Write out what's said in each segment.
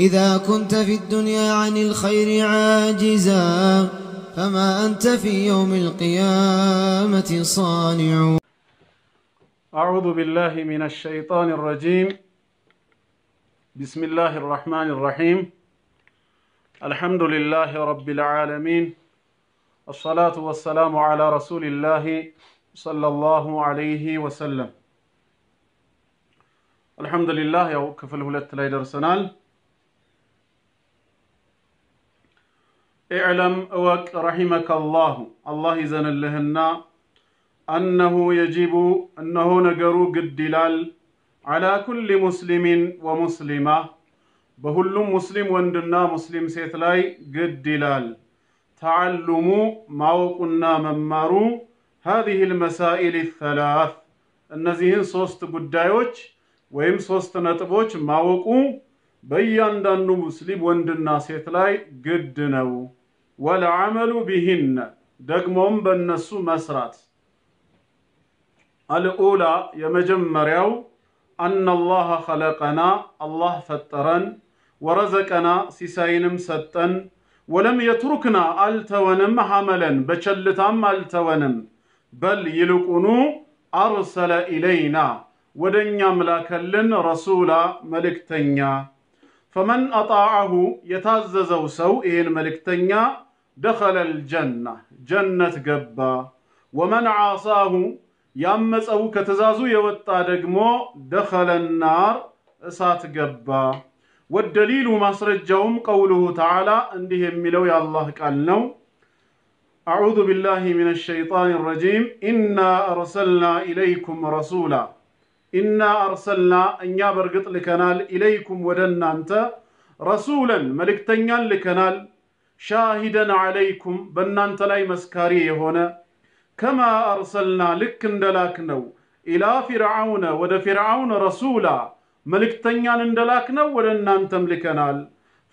إذا كنت في الدنيا عن الخير عاجزا فما أنت في يوم القيامة صانع. أعوذ بالله من الشيطان الرجيم. بسم الله الرحمن الرحيم. الحمد لله رب العالمين. الصلاة والسلام على رسول الله صلى الله عليه وسلم. الحمد لله يا كفل هلت لا يدرسنال. اعلم اوك رحمك الله الله يزن لهنا أنه يجب أنه نقرو قدلال على كل مسلم ومسلمة بهل مسلم وندنا مسلم سيتلاي قدلال تعلموا موقنا ممارو هذه المسائل الثلاث النزيهن صوست قدايوش ويم صوست نطبوش موقو بيان دانو مسلم وندنا سيتلاي قدنو والعمل بهن دقمهم بالنسو مسرات. الأولى يمجمريو أن الله خلقنا الله فطرن ورزقنا سيساينم ستن ولم يتركنا التونم حملا بچلتام التونم بل يلقنو أرسل إلينا ودنيا ملاكلن رسولا ملكتنيا فمن أطاعه يتعززو سوئين ملكتنيا دخل الجنة جنة قبا ومن عاصاه يامس أو كتزازو يوطا دقمو دخل النار اسات قبا والدليل مسرجهم قوله تعالى عندهم ملو يا الله قالنو أعوذ بالله من الشيطان الرجيم إنا أرسلنا إليكم رسولا إنا أرسلنا أن يبرقط لكنال إليكم ودنا أنت رسولا ملكتنيا لكنال شاهدا عليكم بنانت لاي مسكاري هنا كما أرسلنا لك اندلاكنو إلى فرعون ود فرعون رسولا ملكتنيا اندلاكنو ودنا أنتم لكنال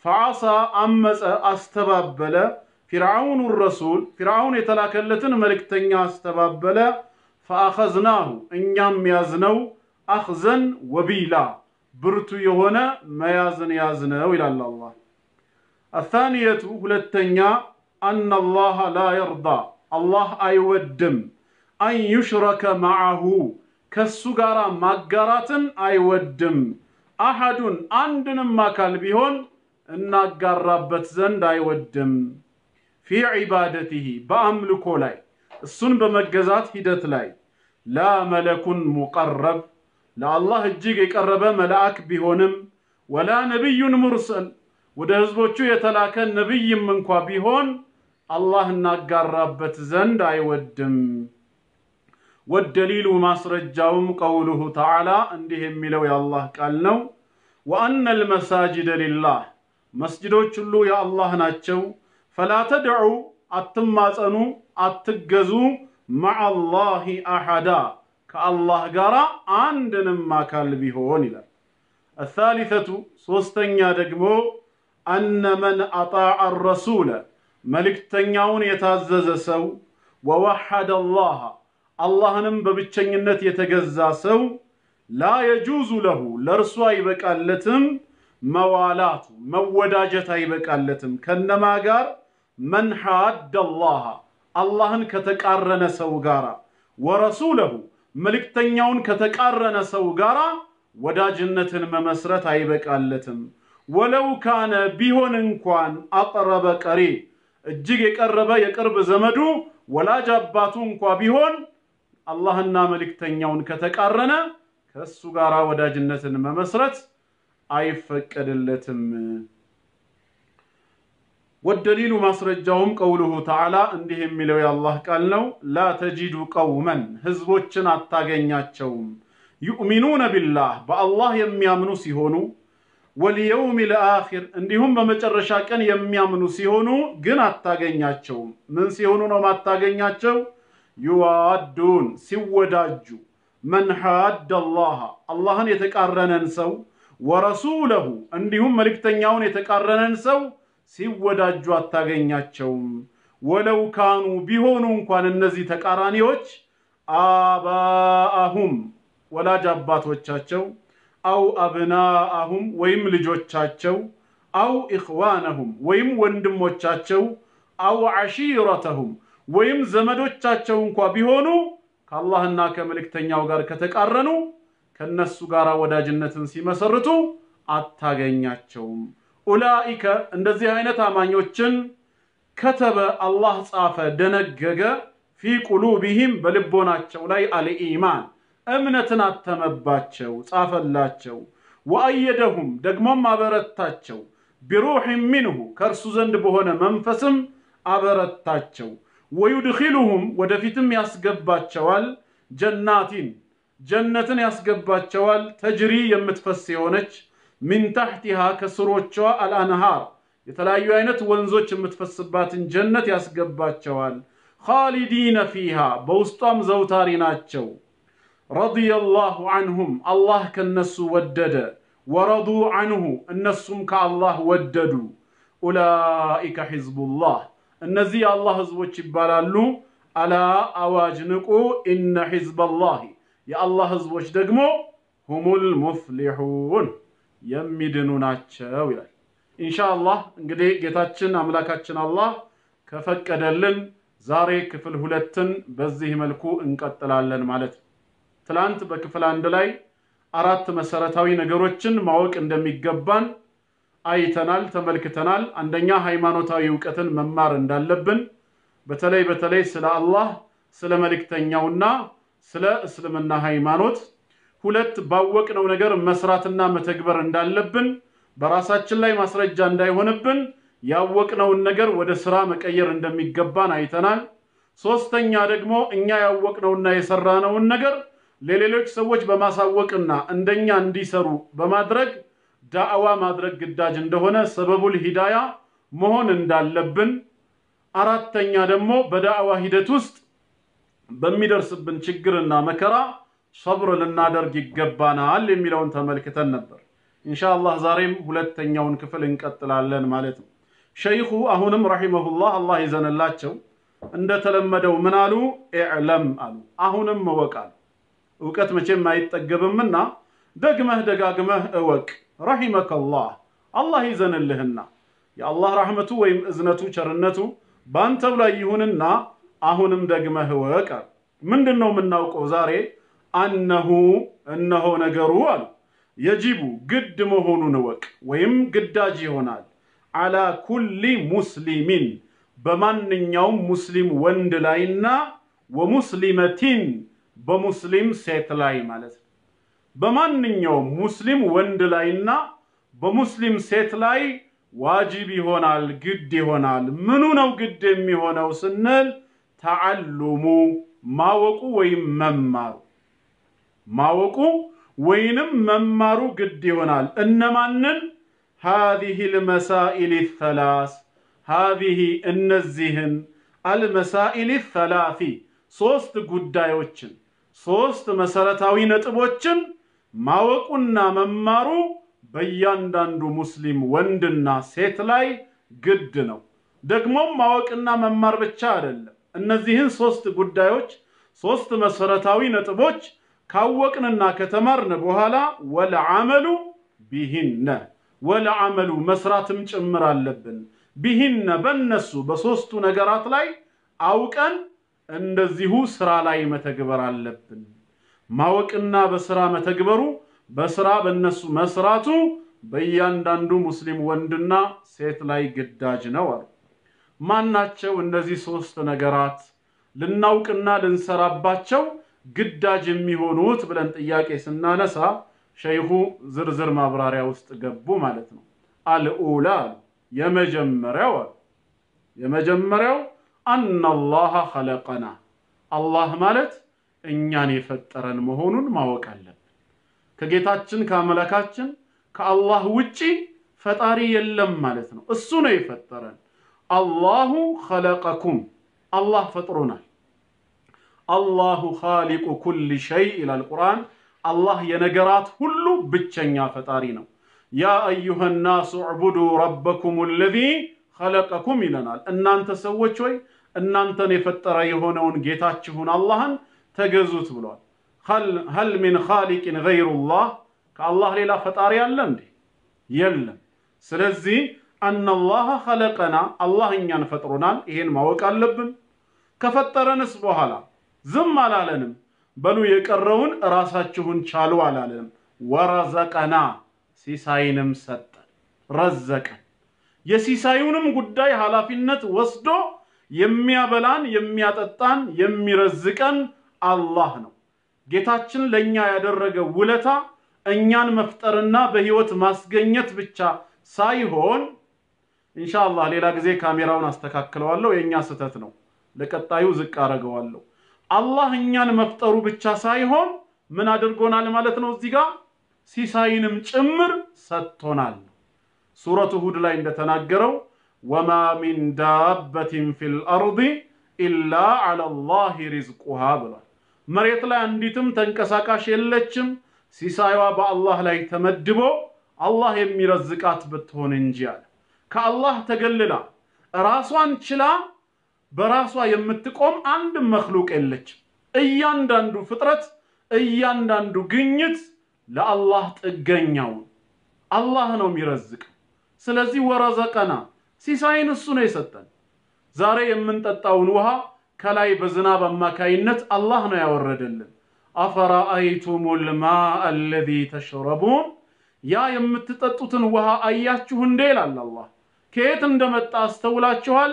فعصى أمس أستبابل فرعون الرسول فرعون يتلاكلتن ملكتنيا استبابل فأخذناه إن يام يازنو أخذن وبيلا برتو يهونا ما يازنو إلى الله. الثانية هلتنيا أن الله لا يرضى الله أيودم أن يشرك معه كالسجارة مقاراتن أيودم أحد عندنا ما كالبيهون إن قربت زند أيودم في عبادته بأملكه لاي السن بمجازات هدت لاي لا ملك مقرب لا الله الجيج يقرب ملاك بيهونم ولا نبي مرسل وده هزبوچو يتلاكن نبي منكوا بيهون الله نقربت زند أيودم. والدليل ما سرجاهم قوله تعالى عندهم ملو يا الله قالنو وأن المساجد لله مسجدو چلو يا الله ناتشو فلا تدعوا أتماسنو أتقزو مع الله أحدا كالله قرأ عندنا كالبيهون إلى. الثالثة سوستنيا دقمو أن من أطاع الرسول ملك تنياون يتعزز سو ووحد الله اللهنم ببتشنينت يتجزى سو لا يجوز له لرسوا يبقالتم موالات موداجة يبقالتم كنما قار من حاد الله اللهن كتقارن سو قارا ورسوله ملك تنياون كتقارن سو قارا وداجنة ممسرت يبقالتم ولو كان بيهون انكوان أقرب قريب እጅግ የቀርብ ዘመዱ ወላጅ አባቱ እንኳን ቢሆን አላህና መልእክተኛውን ከተቃረነ ከሱ ጋራ ወዳጅነትን መመስረት አይፈቀድለትም። والدليل ማስረጃውም قوله تعالى እንዲህ የሚለው የአላህ ቃል ነው لا تجد قوما ህዝቦችን አታገኛቸውም يؤمنون بالله بالله የሚያምኑ ሲሆኑ واليوم الآخر عندهم بمجرشا كان يميامنو سيهونو جن أتاقينياتشو من سيهونو نوم أتاقينياتشو يوادون سيوداجو من حاد الله يتقارنن سو ورسوله عندهم ملك تنياون يتقارنن سو سيوداجو أتاقينياتشو ولو كانوا بيهونو كان النزي تقارانيوش آباءهم ولا جابات وچاچو أو أبناءهم ويم لجوچاچو አው ኢኽዋነሁም ወይም ወንድሞቻቸው አው ዓሺረተሁም ወይም ዘመዶቻቸው እንኳን ቢሆኑ ከአላህና ከመልእክተኛው ጋር ከተቃረኑ ከነሱ ጋር ወዳጅነትን ሲመሰርቱ አታገኛቸውም ኡላኢከ እንደዚህ አይነት አማኞችን ከተበ አላህ ጻፈ ደነገገ في قلوبهم በልቦናቸው ላይ አልኢማን እምነትን አተመባቸው ጻፈላቸው ወአየደሁም ደግሞም አበረታቸው بروح منه ከርሱ ዘንድ በሆነ መንፈስም አበረታቸው ويدخلهم ወደፊትም ያስገባቸዋል ጀናቲን ጀነትን ያስገባቸዋል ተጅሪ የምትፈስ የሆነች من تحتها ከስሮቿ الانهار የተለያዩ አይነት ወንዞች የምትፈስባትን ጀነት ያስገባቸዋል خالدين فيها በውስጧም ዘውታሪ ናቸው رضي الله عنهم الله ከነሱ ወደደ ورضوا عنه እነሱም ከአላህ ወደዱ اولئك حزب الله እነዚህ የአላህ ህዝቦች ይባላሉ አላ አዋጅ ንቁ ان حزب الله የአላህ ህዝቦች ደግሞ هم المفلحون የሚድኑ ናቸው ይላል ኢንሻአላህ እንግዲህ ጌታችን አምላካችን አላህ ከፈቀደልን ዛሬ ክፍል 2ን በዚህ መልኩ እንቀጥላለን ማለት ነው ትላንት በክፍል 1 ላይ አራት መሰረታዊ ነገሮችን ማወቅ እንደሚገባን አይተናል ተመልክተናል አንደኛ ሃይማኖታዊ ዕውቀትን መማር እንዳለብን በተለይ ስለ አላህ ስለ መልእክተኛውና ስለ እስልምና ሃይማኖት ሁለት ባወቅነው ነገር መስራትና መተግበር እንዳለብን በራሳችን ላይ ማስረጃ እንዳይሆንብን ያወቅነውን ነገር ወደ ስራ መቀየር እንደሚገባን አይተናል ሶስተኛ ደግሞ እኛ ያወቅነውና የሰራነውን ነገር ለሌሎች ሰዎች በማሳወቅና እንደኛ እንዲሰሩ በማድረግ ዳዕዋ ማድረግ ግዳጅ እንደሆነ ሰበቡል ሂዳያ መሆን እንዳለብን አራተኛ ደግሞ በዳዕዋ ሂደት ውስጥ በሚደርስብን ችግርና መከራ صبر ልናደርግ ይገባናል የሚለውን ተመልክተን ነበር ኢንሻአላህ ዛሬም ሁለተኛውን ክፍል እንቀጥላለን ማለት ነው ሸይኹ አሁንም ረሂመሁላህ አላህ ይዘንላቸው እንደተለመደው ምን አሉ ኢዕለም አሉ አሁንም ወቃል ዕውቀት መቼም አይጠገብምና ደግመህ ደጋግመህ እወቅ ረሂመከላህ አላህ ይዘንልህና የአላህ ረህመቱ ወይም እዝነቱ ቸርነቱ ባንተው ላይ ይሁንና አሁንም ደግመህ እወቅ ምንድነው የምናውቀው ዛሬ እነሆ ነገሩ አሉ يجب قد مهونون وك ويم قداج يهونال على كل مسلم بمن يوم مسلم وندلاينا ومسلمتين بمسلم سيتلاي مالت بمن يوم مسلم وندلاينا بمسلم سيتلاي واجب يهونال قد يهونال منو قد يهونال سنال تعلمو ما وقو ويم ممارو ما وقو وينم ممارو قد يونال انمانن هذه المسائل الثلاث هذه النزهن المسائل الثلاث ሶስት ጉዳዮችን ሶስት መሰረታዊ ነጥቦችን ማወቁና መማሩ በእያንዳንዱ ሙስሊም ወንድና ሴት ላይ ግድ ነው ደግሞ ማወቅና መማር ብቻ አይደለም እነዚህን ሶስት ጉዳዮች ሶስት መሰረታዊ ነጥቦች ካወቅንና ከተማርን በኋላ ወልዓመሉ ቢሂነ ወልዓመሉ መስራትም ጭምር አለብን ቢሂነ በነሱ በሶስቱ ነገራት ላይ አውቀን እንደዚሁ ስራ ላይ መተግበር አለብን ማወቅና በስራ መተግበሩ በስራ በነሱ መስራቱ በእያንዳንዱ ሙስሊም ወንድና ሴት ላይ ግዳጅ ነው ማናቸው እነዚህ ሶስት ነገራት ልናውቅና ልንሰራባቸው ግዳጅ የሚሆኑት ብለን ጥያቄ ስናነሳ ሸይኹ ዝርዝር ማብራሪያ ውስጥ ገቡ ማለት ነው አልኡላ የመጀመሪያው أن الله خلقنا الله ማለት እኛን የፈጠረን መሆኑን ማወቅ አለብን ከጌታችን ከአምላካችን ከአላህ ውጪ ፈጣሪ የለም ማለት ነው እሱ ነው የፈጠረን الله خلقكم الله ፈጥሮናል الله خالق كل شيء الى القرآن الله የነገራት ሁሉ ብቸኛ ፈጣሪ ነው يا ايها الناس اعبدوا ربكم الذي خلقكم ይለናል እናንተ ሰዎች ሆይ እናንተን የፈጠረ የሆነውን ጌታችሁን አላህን ተገዙት ብሏል هل من خالق غير الله ከአላህ ሌላ ፈጣሪ አለ እንዴ የለም ስለዚህ አነላህ ኸለቀና አላህ እኛን ፈጥሮናል ይሄን ማወቅ አለብን ከፈጠረንስ በኋላ ዝም አላለንም በሉ የቀረውን ራሳችሁን ቻሉ አላለንም ወረዘቀና ሲሳይንም ሰጠን ረዘቀን የሲሳዩንም ጉዳይ ኃላፊነት ወስዶ የሚያበላን የሚያጠጣን የሚረዝቀን አላህ ነው ጌታችን ለኛ ያደረገው ውለታ እኛን መፍጠርና በህይወት ማስገኘት ብቻ ሳይሆን ኢንሻአላህ ሌላ ጊዜ ካሜራውን አስተካክለዋለሁ የኛ ስተት ነው ለቀጣዩ ዝቅ አረጋዋለሁ አላህ እኛን መፍጠሩ ብቻ ሳይሆን ምን አድርጎናል ማለት ነው እዚህ ጋር ሲሳይንም ጭምር ሰጥቶናል ሱረቱ ሁድ ላይ እንደተናገረው ወማ ሚን ዳበቲን ፊል አርዲ ኢላ ዐላ አላህ ሪዝቁሃ ብሏል መሬት ላይ አንዲትም ተንቀሳቃሽ የለችም ሲሳይዋ በአላህ ላይ ተመድቦ አላህ የሚረዝቃት ብትሆን እንጂ አለ ከአላህ ተገልላ ራሷን ችላ በራሷ የምትቆም አንድ መخلوቅ የለችም እያንዳንዱ ፍጥረት እያንዳንዱ ግኝት ለአላህ ጥገኛው አላህ ነው የሚረዝቅ ስለዚህ ወረዘቀና ሲሳይን እሱ ነው የሰጠን ዛሬ የምንጠጣውን ውሃ ከላይ በዝናብ አማካይነት አላህ ነው ያወረደልን አፈራአይቱሙል ማአ الذي ተሽረቡን ያ የምትጠጡትን ውሃ አያችሁ እንዴ ይላል አላህ ከየት እንደመጣ አስተውላችኋል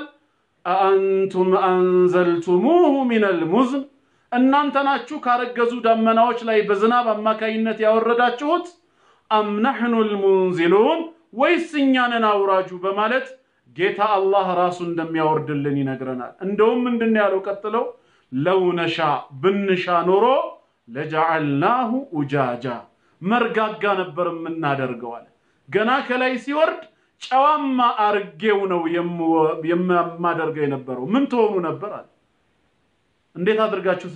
አንቱም አንዘልቱሙሁ ሚነል ሙዝን እናንተ ናችሁ ካረገዙ ዳመናዎች ላይ በዝናብ አማካይነት ያወረዳችሁት አም ነህኑል ሙንዚሉን ወይስ እኛ ነን አውራጁ በማለት ጌታ አላህ ራሱ እንደሚያወርድልን ይነግረናል እንደውም ምንድነው ያለው ቀጥለው ለው ነሻ ብንሻ ኖሮ ለጀዐልናሁ ኡጃጃ መርጋጋ ነበር የምናደርገዋል ገና ከላይ ሲወርድ ጨዋማ አርጌው ነው የማደርገው የነበረው ምን ተሆኑ ነበር አለ እንዴት አድርጋችሁ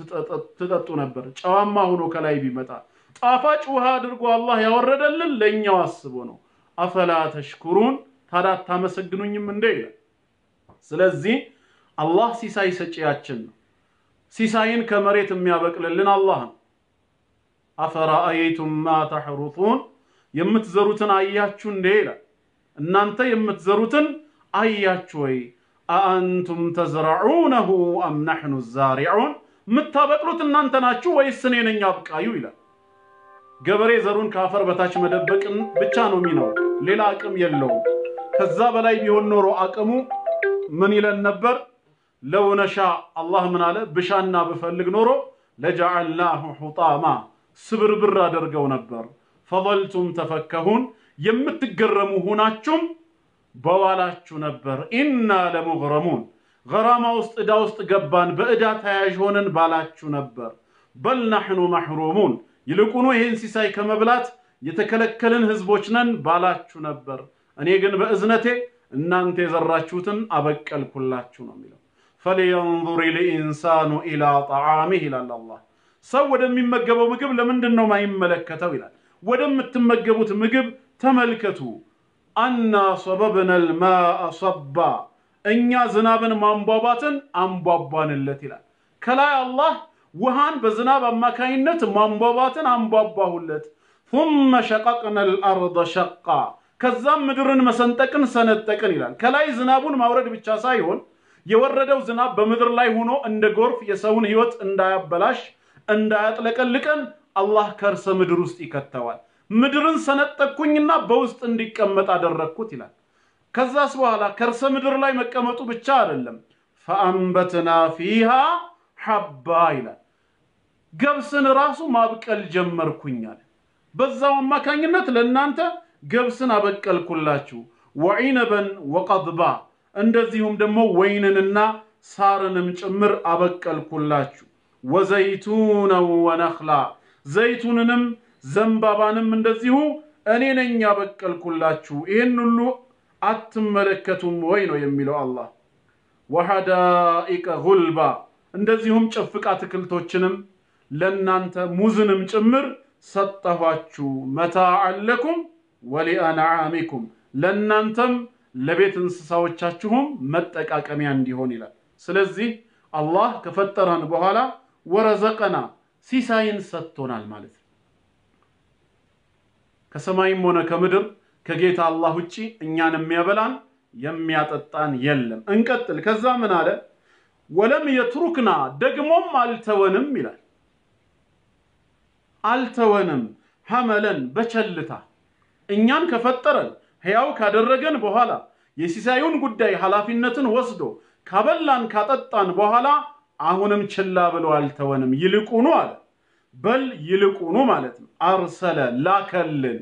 ተጠጡ ነበር ጨዋማ ሆኖ ከላይ ቢመጣ ጣፋጭ ውሃ አድርጎ አላህ ያወረደልን ለኛው አስቦ ነው አፈላ ተሽኩሩን ታዲያ ታመሰግኑኝም እንዴ ይላል ስለዚህ አላህ ሲሳይ ሰጪያችን ነው ሲሳይን ከመሬት የሚያበቅልልን አላህ ነው አፈራአይቱም ማ ተህሩቱን የምትዘሩትን አያችሁ እንዴ ይላል እናንተ የምትዘሩትን አያችሁ ወይ አንቱም ተዝራዑነሁ አም ነህኑ الزارعون ምታበቅሉት እናንተ ናችሁ ወይስ እኔ ነኝ አብቃዩ ይላል ገበሬ ዘሩን ካፈር በታች መደበቅን ብቻ ነው የሚነው ሌላ አቅም የለውም ከዛ በላይ ቢሆን ኖሮ አቅሙ ምን ይለን ነበር ለው ነሻ አላህ ምን አለ ብሻና በፈልግ ኖሮ ለጀዐልናሁ ሁጣማ ስብርብር አደርገው ነበር ፈضلتم ተፈከሁን የምትገረሙ ሆናችሁም በዋላችሁ ነበር ኢና ለሙግረሙን ገራማ ውስጥ እዳ ውስጥ ገባን በእዳ ተያዥ ሆነን ባላችሁ ነበር በል نحن محرومون ይልቁኑ ይሄን ሲሳይ ከመብላት የተከለከለን ህዝቦች ነን ባላችሁ ነበር እኔ ግን በእዝነቴ እናንተ የዘራችሁትን አበቀልኩላችሁ ነው የሚለው فلينظر الانسان الى طعامه ይላል አላህ ሰው ወደሚመገበው ምግብ ለምንድን ነው ማይመለከተው ይላል ወደምትመገቡት ምግብ ተመልከቱ አና صببنا الماء صبا እኛ ዝናብን ማንቧባትን አንቧባንለት ይላል ከላይ አላህ ውሃን በዝናብ አማካይነት ማንቧባትን አንቧባሁለት ثم شققنا الارض شقا ከዛም ምድርን መሰንጠቅን ሰነጠቅን ይላል ከላይ ዝናቡን ማውረድ ብቻ ሳይሆን የወረደው ዝናብ በምድር ላይ ሆኖ እንደ ጎርፍ የሰውን ህይወት እንዳያበላሽ እንዳያጥለቀልቀን አላህ ከርሰ ምድር ውስጥ ይከተዋል ምድርን ሰነጠቅኩኝና በውስጥ እንዲቀመጥ አደረኩት ይላል ከዛስ በኋላ ከርሰ ምድር ላይ መቀመጡ ብቻ አይደለም فانبتنا فيها حبا ይላል ገብስን ራሱ ማብቀል ጀመርኩኛል በዛው አማካኝነት ለእናንተ ገብስን አበቀልኩላችሁ ወዒነበን ወቀድባ እንደዚሁም ደግሞ ወይንንና ሳርንም ጭምር አበቀልኩላችሁ ወዘይቱን ወነኽላ ዘይቱንንም ዘንባባንም እንደዚሁ እኔ ነኝ ያበቀልኩላችሁ ይሄን ሁሉ አትመለከቱም ወይ ነው የሚለው አላህ ወሐዳኢቀ ጉልባ እንደዚሁም ጨፍቃ ትክልቶችንም ለናንተ ሙዝንም ጭምር ሰጠኋችሁ መታዓለኩም ወሊአንዓሚኩም ለናንተም ለቤት እንስሳዎቻችሁም መጠቃቀሚያ እንዲሆን ይላል ስለዚህ አላህ ከፈጠረን በኋላ ወረዘቀና ሲሳይን ሰጥቶናል ማለት ከሰማይም ሆነ ከምድር ከጌታ አላህ ውጪ እኛን የሚያበላን የሚያጠጣን የለም እንቀጥል ከዛ ምን አለ ወለም የትሩክና ደግሞም አልተወንም ይላል አልተወንም ሐመለን በቸልታ እኛን ከፈጠረን ሕያው ካደረገን በኋላ የሲሳዩን ጉዳይ ሐላፊነትን ወስዶ ካበላን ካጠጣን በኋላ አሁንም ችላ ብሎ አልተወንም ይልቁኑ አለ በል ይልቁኑ ማለት ነው አርሰለ ላከልን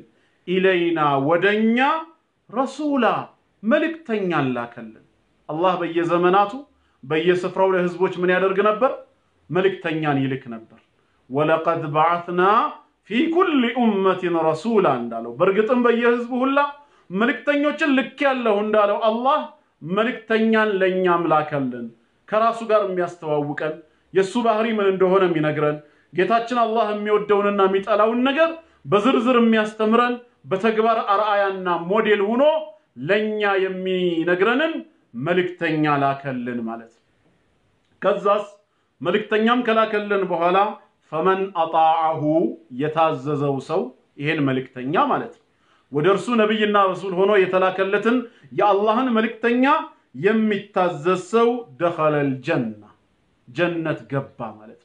ኢለይና ወደኛ ረሱላ መልእክተኛን ላከልን አላህ በየዘመናቱ በየስፍራው ለህዝቦች ምን ያደርግ ነበር መልእክተኛን ይልክ ነበር ወለቀድ በዓትና في كل أمة رسولا እንዳለው በርግጥም በየህዝቡ ሁላ መልእክተኞችን ልክ ያለው እንዳለው አላህ መልእክተኛን ለኛም ላከልን ከራሱ ጋር የሚያስተዋውቀን የሱ ባህሪ ምን እንደሆነ የሚነግረን ጌታችን አላህ የሚወደውንና የሚጠላውን ነገር በዝርዝር የሚያስተምረን በተግባር አርአያና ሞዴል ሆኖ ለኛ የሚነግረንን መልእክተኛ ላከልን ማለት ከዛስ መልእክተኛም ከላከልን በኋላ فمن اطاعه يتعززው ሰው ይሄን መልእክተኛ ማለት ወደርሱ ነብይና ረሱል ሆኖ የተላከለትን የአላህን መልእክተኛ የሚታዘዝ ሰው دخل الجنه ጀነት ገባ ማለት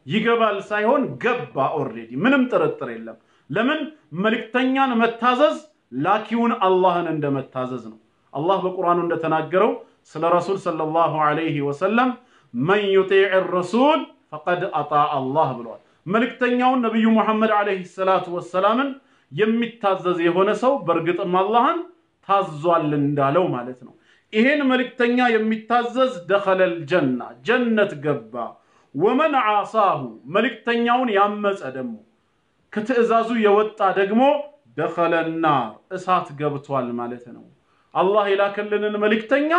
ይገባል ሳይሆን ገባ ኦሬዲ ምንም ጥርጥር የለም ለምን መልእክተኛን መታዘዝ ላኪውን አላህን እንደመታዘዝ ነው አላህ በቁርአኑ እንደተናገረው ስለ ረሱል ሰለላሁ ዐለይሂ ወሰለም من يطيع الرسول فقد اطاع الله ብሏል መልእክተኛውን ነብዩ መሐመድ አለይሂ ሰላቱ ወሰላምን የሚታዘዝ የሆነ ሰው በርግጥም አላህን ታዟል እንዳለው ማለት ነው ይሄን መልእክተኛ የሚታዘዝ دخل الجنه ጀነት ገባ ومن عصاه መልእክተኛውን ያመፀ ደግሞ ከትእዛዙ የወጣ ደግሞ دخل النار እሳት ገብቷል ማለት ነው አላህ ይላከልንን መልእክተኛ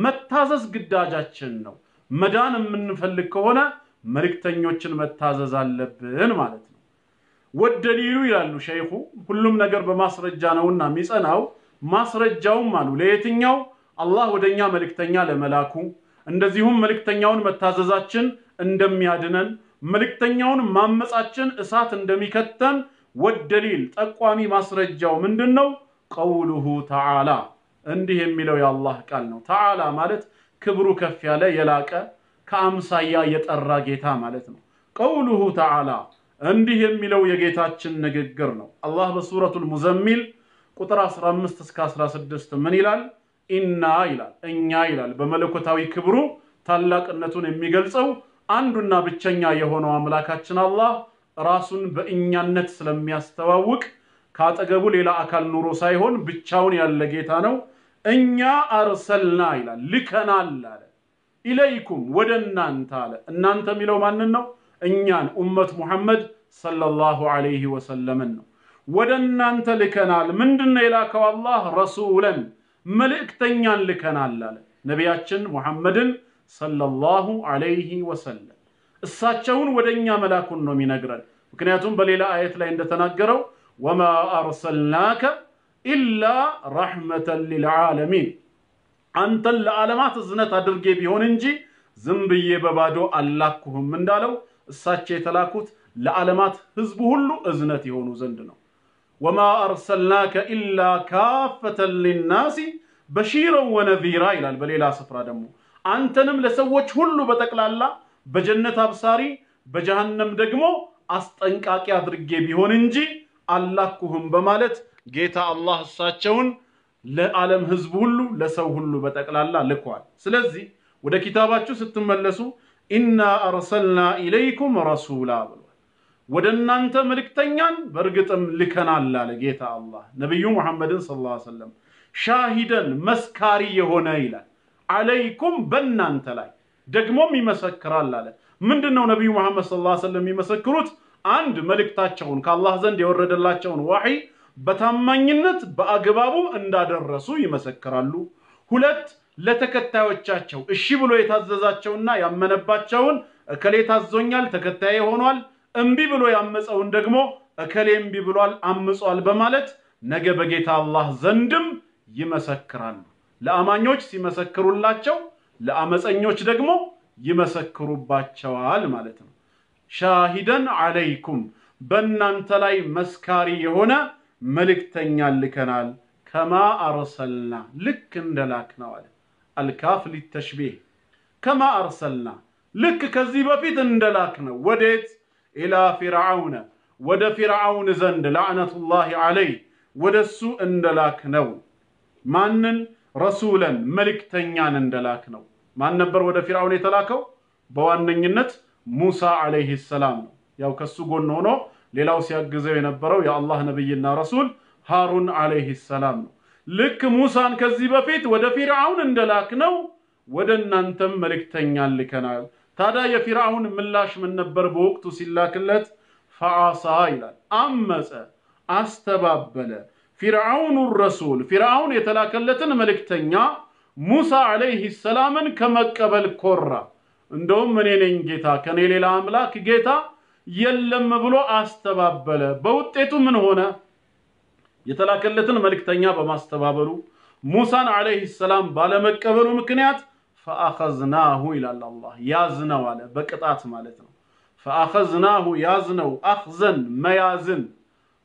መታዘዝ ግዳጃችን ነው መዳን የምንፈልግ ከሆነ መልእክተኞችን መታዘዝ አለብን ማለት ነው ወደሊሉ ይላሉ ሸይኹ ሁሉም ነገር በማስረጃ ነውና ሚጸናው ማስረጃውም አሉ ለየትኛው አላህ ወደኛ መልእክተኛ ለመላኩ እንደዚሁም መልእክተኛውን መታዘዛችን እንደሚያድነን መልእክተኛውን ማመጻችን እሳት እንደሚከተን ወደሊል ጠቋሚ ማስረጃው ምንድነው ቀውሉሁ ተዓላ እንዲህ የሚለው የአላህ ቃል ነው ተዓላ ማለት ክብሩ ከፍ ያለ የላቀ ከአምሳያ የጠራ ጌታ ማለት ነው ቀውሉሁ ተዓላ እንዲህ የሚለው የጌታችን ንግግር ነው አላህ በሱረቱል ሙዘሚል ቁጥር 15 እስከ 16 ምን ይላል ኢና ይላል እኛ ይላል በመለኮታዊ ክብሩ ታላቅነቱን የሚገልጸው አንዱና ብቸኛ የሆነው አምላካችን አላህ ራሱን በእኛነት ስለሚያስተዋውቅ ካጠገቡ ሌላ አካል ኑሮ ሳይሆን ብቻውን ያለ ጌታ ነው እኛ አርሰልና ይላል ልከናል አለ ኢለይኩም ወደናንተ አለ እናንተ ሚለው ማንን ነው እኛን ኡመት ሙሐመድ ሰለላሁ ዐለይሂ ወሰለም ነው ወደናንተ ልከናል ምንድነው የላከው አላህ ረሱላን መልእክተኛን ልከናል አለ ነቢያችን ሙሐመድን ሰለላሁ ዐለይሂ ወሰለም እሳቸውን ወደኛ መላኩን ነው የሚነግረን ምክንያቱም በሌላ አየት ላይ እንደተናገረው ወማ አርሰልናከ ኢላ ረህመተን ሊልዓለሚን አንተ ለዓለማት እዝነት አድርጌ ቢሆን እንጂ ዝምብዬ በባዶ አላኩህም እንዳለው እሳቸው የተላኩት ለዓለማት ህዝብ ሁሉ እዝነት ይሆኑ ዘንድ ነው ወማ አርሰልናከ ኢላ ካፈተን ሊናሲ በሺራን ወነዚራ ይላል በሌላ ስፍራ ደግሞ አንተንም ለሰዎች ሁሉ በጠቅላላ በጀነት አብሳሪ በጀሃነም ደግሞ አስጠንቃቂ አድርጌ ቢሆን እንጂ አላኩህም በማለት ጌታ አላህ እሳቸውን ለዓለም ህዝብ ሁሉ ለሰው ሁሉ በጠቅላላ ልኳል ስለዚህ ወደ ኪታባችሁ ስትመለሱ ኢና አርሰልና ኢለይኩም ረሱላ ብሏል ወደናንተ መልእክተኛን በርግጥም ልከናል አለ ጌታ አላህ ነብዩ መሐመድን ሰለላሁ ዐለይሂ ወሰለም ሻሂደን መስካሪ የሆነ ይላል አለይኩም በእናንተ ላይ ደግሞም ይመሰክራል አለ ምንድነው ነብዩ መሐመድ ሰለላሁ ዐለይሂ ወሰለም የሚመሰክሩት አንድ መልእክታቸውን ከአላህ ዘንድ የወረደላቸውን ወህይ በታማኝነት በአግባቡ እንዳደረሱ ይመሰክራሉ ሁለት ለተከታዮቻቸው እሺ ብሎ የታዘዛቸውና ያመነባቸውን እከሌ ታዞኛል ተከታዬ ሆኗል እንቢ ብሎ ያመፀውን ደግሞ እከሌ እንቢ ብሏል አምጿል በማለት ነገ በጌታ አላህ ዘንድም ይመሰክራሉ ለአማኞች ሲመሰክሩላቸው ለአመፀኞች ደግሞ ይመሰክሩባቸዋል ማለት ነው ሻሂደን አለይኩም በእናንተ ላይ መስካሪ የሆነ መልእክተኛ ልከናል كما أرسلنا لك اندلاكنا الكاف للتشبيه كما أرسلنا لك كذب في اندلاكنا وديت إلى فرعون ود فرعون زند لعنة الله عليه ودسو اندلاكنا مانن رسولا ملك تنيان اندلاكنا ما نبر ود فرعون يتلاكو بواننينت موسى عليه السلام ያው ከሱ ጎን ሆኖ ሌላው ሲያግዘው የነበረው የአላህ ነብይና ረሱል ሃሩን አለይሂ ሰላም ነው ልክ ሙሳን ከዚህ በፊት ወደ ፊርዓውን እንደላክነው ወደ እናንተም መልእክተኛን ልከናል ታዲያ የፊርዓውን ምላሽ ምን ነበር በወቅቱ ሲላክለት ፈዓሳ ይላል አመፀ አስተባበለ ፊርዓውን الرسول ፊርዓውን የተላከለትን መልእክተኛ ሙሳ አለይሂ ሰላምን ከመቀበል ኮራ እንደውም እኔ ነኝ ጌታ ከኔ ሌላ አምላክ ጌታ የለም ብሎ አስተባበለ በውጤቱ ምን ሆነ የተላከለትን መልእክተኛ በማስተባበሉ ሙሳን አለይሂ ሰላም ባለመቀበሉ ምክንያት فاخذناه الى الله ያዝነው አለ በቅጣት ማለት ነው فاخذناه ያዝነው اخذن መያዝን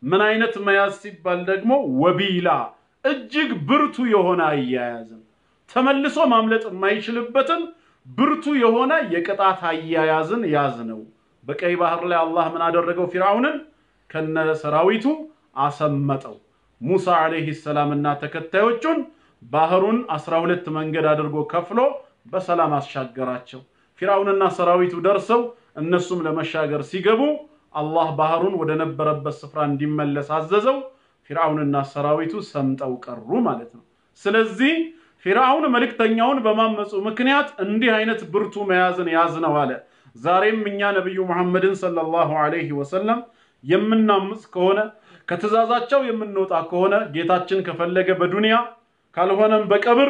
ምን አይነት መያዝ ሲባል ደግሞ ወቢላ እጅግ ብርቱ የሆነ አያያዝን ተመልሶ ማምለጥ የማይችልበትን ብርቱ የሆነ የቅጣት አያያዝን ያዝነው በቀይ ባህር ላይ አላህ ምን አደረገው ፊርዓውንን ከነ ሰራዊቱ አሰመጠው ሙሳ አለይሂ ሰላምና ተከታዮቹን ባህሩን 12 መንገድ አድርጎ ከፍሎ በሰላም አሻገራቸው ፊርዓውንና ሰራዊቱ ደርሰው እነሱም ለመሻገር ሲገቡ አላህ ባህሩን ወደ ነበረበት ስፍራ እንዲመለስ አዘዘው ፊርዓውንና ሰራዊቱ ሰምጠው ቀሩ ማለት ነው ስለዚህ ፊርዓውን መልእክተኛውን በማመፁ ምክንያት እንዲህ አይነት ብርቱ መያዝን ያዝነው አለ ዛሬም እኛ ነብዩ መሐመድን ሰለላሁ ዐለይሂ ወሰለም የምናምጽ ከሆነ ከተዛዛቸው የምንወጣ ከሆነ ጌታችን ከፈለገ በዱንያ ካልሆነም በቀብር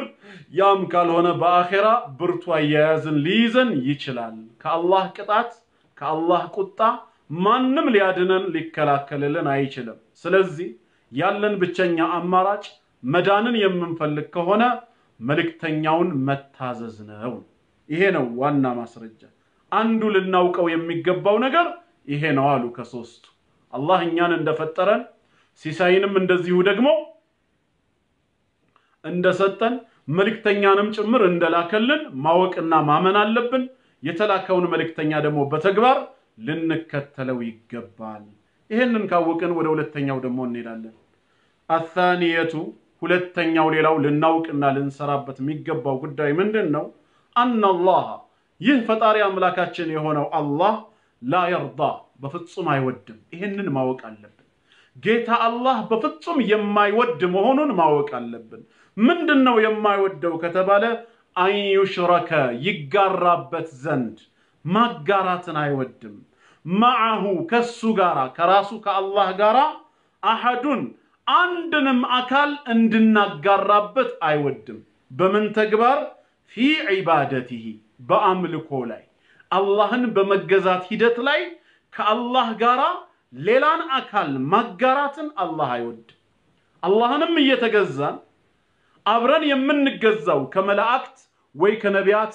ያም ካልሆነ በአኺራ ብርቱ አያያዝን ሊይዘን ይችላል ከአላህ ቅጣት ከአላህ ቁጣ ማንንም ሊያድነን ሊከላከልልን አይችልም ስለዚህ ያለን ብቸኛ አማራጭ መዳንን የምንፈልግ ከሆነ መልእክተኛውን መታዘዝ ነው ይሄ ነው ዋና ማስረጃ አንዱ ልናውቀው የሚገባው ነገር ይሄ ነው አሉ ከሶስቱ አላህ እኛን እንደፈጠረን ሲሳይንም እንደዚሁ ደግሞ እንደሰጠን መልእክተኛንም ጭምር እንደላከልን ማወቅና ማመን አለብን የተላከውን መልእክተኛ ደግሞ በተግባር ልንከተለው ይገባል ይሄንን ካወቅን ወደ ሁለተኛው ደግሞ እንሄዳለን الثانية ሁለተኛው ሌላው ልናውቅና ልንሰራበት የሚገባው ጉዳይ ምንድነው ان الله ይህ ፈጣሪ አምላካችን የሆነው አላህ لا يرضى በፍጹም አይወድም ይሄንን ማወቅ አለብን ጌታ አላህ በፍጹም የማይወድ መሆኑን ማወቅ አለብን ምንድነው የማይወደው ከተባለ አይሽረከ ይጋራበት ዘንድ ማጋራትን አይወድም ማዓሁ ከሱ ጋራ ከራሱ ከአላህ ጋራ አሐዱን አንድንም አካል እንድናጋራበት አይወድም በምን ተግባር في عبادته በአምልኮ ላይ አላህን በመገዛት ሂደት ላይ ከአላህ ጋራ ሌላን አካል ማጋራትን አላህ አይወድም አላህንም እየተገዛን አብረን የምንገዛው ከመላእክት ወይ ከነቢያት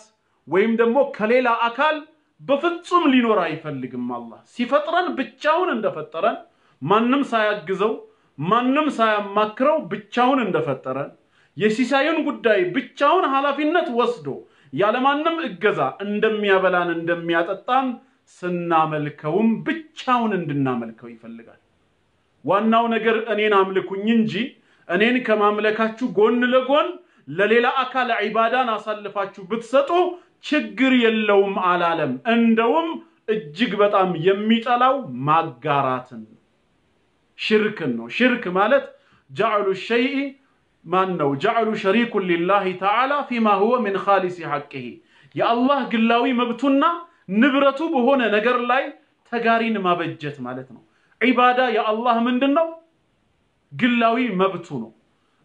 ወይም ደግሞ ከሌላ አካል በፍጹም ሊኖር አይፈልግም አላህ ሲፈጥረን ብቻውን እንደፈጠረን ማንንም ሳያግዘው ማንንም ሳያማክረው ብቻውን እንደፈጠረን የሲሳዩን ጉዳይ ብቻውን ኃላፊነት ወስዶ ያለማንም እገዛ እንደሚያበላን እንደሚያጠጣን ስናመልከውም ብቻውን እንድናመልከው ይፈልጋል ዋናው ነገር እኔን አምልኩኝ እንጂ እኔን ከማምለካችሁ ጎን ለጎን ለሌላ አካል ዒባዳን አሳልፋችሁ ብትሰጡ ችግር የለውም አላለም እንደውም እጅግ በጣም የሚጠላው ማጋራትን ሽርክን ነው ሽርክ ማለት جعل الشيء ማን ነው جعل شريك لله تعالى فيما هو من خالص حقه يا الله ግላዊ መብቱና ንብረቱ በሆነ ነገር ላይ ተጋሪን ማበጀት ማለት ነው ዒባዳ ያ አላህ ምንድነው ግላዊ መብቱ ነው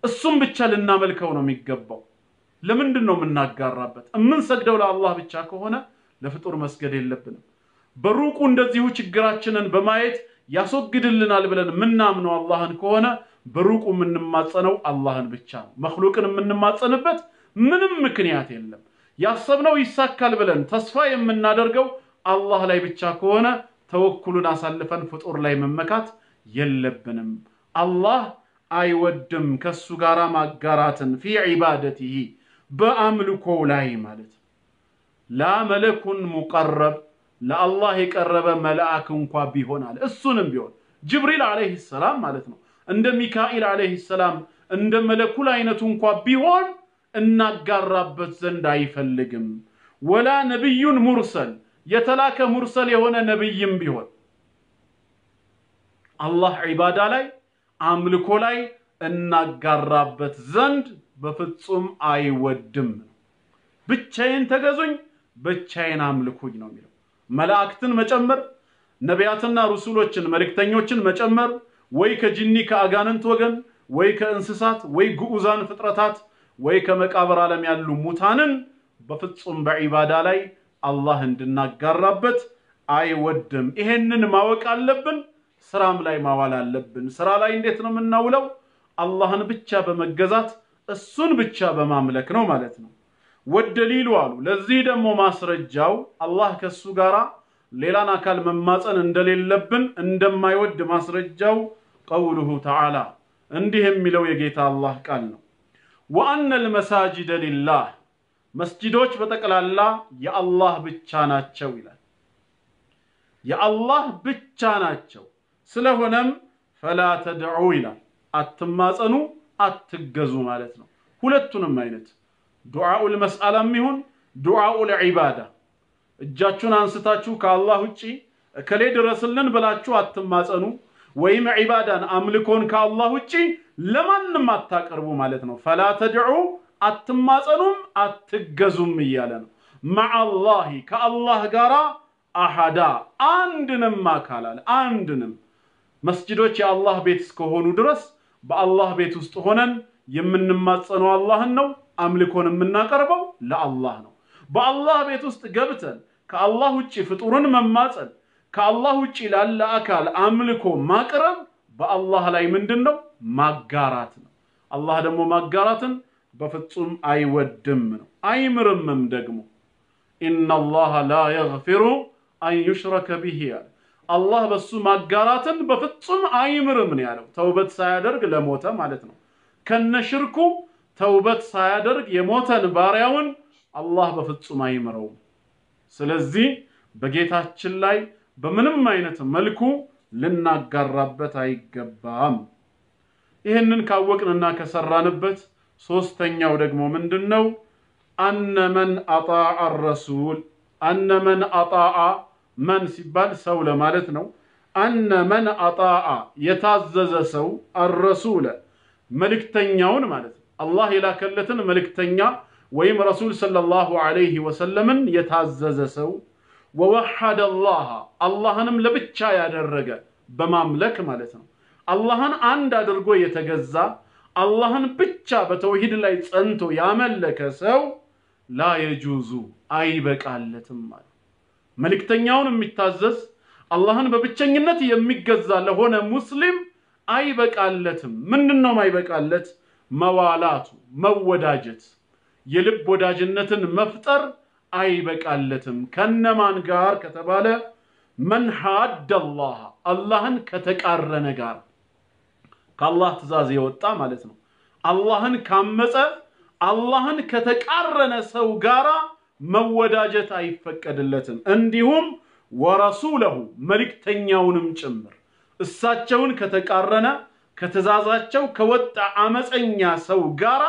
እሱም ብቻ ልናመልከው ነው የሚገባው ለምንድነው የምናጋራበት እምንሰግደው ለአላህ ብቻ ከሆነ ለፍጡር መስገድ የለብንም በሩቁ እንደዚሁ ችግራችንን በማየት ያስወግድልናል ብለን ምናምነው አላህን ከሆነ በሩቁ ምንማጸነው አላህን ብቻ ነው መخلوቅን ምንማጸንበት ምንም ምክንያት የለም ያሰብነው ይሳካል ብለን ተስፋ የምናደርገው አላህ ላይ ብቻ ከሆነ ተወኩሉን አሳልፈን ፍጡር ላይ መመካት የለብንም አላህ አይወድም ከሱ ጋራ ማጋራትን في عبادته በአምልኮ ላይ ማለት لا ملك مقرب ለአላህ የቀረበ መልአክ እንኳን ቢሆን አለ እሱንም ቢሆን ጅብሪል አለይሂ ሰላም ማለት ነው እንደ ሚካኤል አለይሂ ሰላም እንደ መለኩል አይነቱ እንኳን ቢሆን እናጋራበት ዘንድ አይፈልግም ወላ ነብዩን ሙርሰል የተላከ ሙርሰል የሆነ ነብይም ቢሆን አላህ ዒባዳ ላይ አምልኮ ላይ እናጋራበት ዘንድ በፍጹም አይወድም ብቻዬን ተገዙኝ ብቻዬን አምልኩኝ ነው የሚለው መላእክትን መጨመር ነቢያትና ሩሱሎችን መልእክተኞችን መጨመር ወይ ከጂኒ ከአጋንንት ወገን ወይ ከእንስሳት ወይ ግዑዛን ፍጥረታት ወይ ከመቃብር ዓለም ያሉ ሙታንን በፍጹም በዒባዳ ላይ አላህ እንድናጋራበት አይወድም ይሄንን ማወቅ አለብን ስራም ላይ ማዋል አለብን ስራ ላይ እንዴት ነው የምናውለው አላህን ብቻ በመገዛት እሱን ብቻ በማምለክ ነው ማለት ነው ወደሊሉ አሉ ለዚህ ደግሞ ማስረጃው አላህ ከሱ ጋራ ሌላን አካል መማፀን እንደሌለብን እንደማይወድ ማስረጃው ቀውሉሁ ተዓላ እንዲህ የሚለው የጌታ አላህ ቃል ነው ወአነ المساجد لله መስጂዶች በተቀላላ የአላህ ብቻ ናቸው ይላል የአላህ ብቻ ናቸው ስለሆነም فلا تدعوا ይላል አትማፀኑ አትገዙ ማለት ነው ሁለቱንም አይነት ዱዓኡ ለመስአላም ይሁን ዱዓኡ ለዒባዳ እጃችሁን አንስታችሁ ከአላህ ውጪ ከሌ ድረስልን ብላችሁ አትማፀኑ ወይም ዒባዳን አምልኮን ከአላህ ውጪ ለማንም አታቀርቡ ማለት ነው فلا تدعوا አትማፀኑም አትገዙም ይያለ ነው مع الله ከአላህ ጋራ አሐዳ አንድንም አካላል አንድንም መስጂዶች የአላህ ቤት እስከሆኑ ድረስ በአላህ ቤት ውስጥ ሆነን የምንማፀነው አላህን ነው አምልኮን የምናቀርበው ለአላህ ነው በአላህ ቤት ውስጥ ገብተን ከአላህ ውጪ ፍጡርን መማፀን ከአላህ ውጪ ላለ አካል አምልኮ ማቅረብ በአላህ ላይ ምንድነው ማጋራት ነው አላህ ደግሞ ማጋራትን በፍጹም አይወድም ነው አይምርምም ደግሞ ኢነላህ ላ የግፊሩ አን ዩሽረከ ቢሂ አላህ በሱ ማጋራትን በፍጹም አይምርም ነው ያለው ተውበት ሳያደርግ ለሞተ ማለት ነው ከነሽርኩ ተውበት ሳያደርግ የሞተን ባሪያውን አላህ በፍጹም አይምረው ስለዚህ በጌታችን ላይ በምንም አይነት መልኩ ልናጋራበት አይገባም ይሄንን ካወቅንና ከሰራንበት ሶስተኛው ደግሞ ምንድነው አነ መን አጣዐ الرسول አነ መን አጣዐ መን ሲባል ሰው ለማለት ነው አነ መን አጣዐ የታዘዘ ሰው الرسول መልእክተኛውን ማለት ነው አላህ የላከለትን መልእክተኛ ወይም ረሱል ሰለላሁ ዐለይሂ ወሰለምን የታዘዘ ሰው ወወሐደ الله አላህንም ለብቻ ያደረገ በማምለክ ማለት ነው አላህን አንድ አድርጎ የተገዛ አላህን ብቻ በተውሂድ ላይ ጸንቶ ያመለከ ሰው ላ የጁዙ አይበቃለትም ማለት መልእክተኛውን የሚታዘዝ አላህን በብቸኝነት የሚገዛ ለሆነ ሙስሊም አይበቃለትም ምንድነው ማይበቃለት መዋላቱ መወዳጀት የልብ ወዳጅነትን መፍጠር አይበቃለትም ከነማን ጋር ከተባለ من حاد الله አላህን ከተቃረነ ጋር ከአላህ ትእዛዝ የወጣ ማለት ነው አላህን ካመፀ አላህን ከተቃረነ ሰው ጋራ መወዳጀት አይፈቀድለትም እንዲሁም ወረሱለሁ መልእክተኛውንም ጭምር እሳቸውን ከተቃረነ ከተዛዛቸው ከወጣ አመፀኛ ሰው ጋራ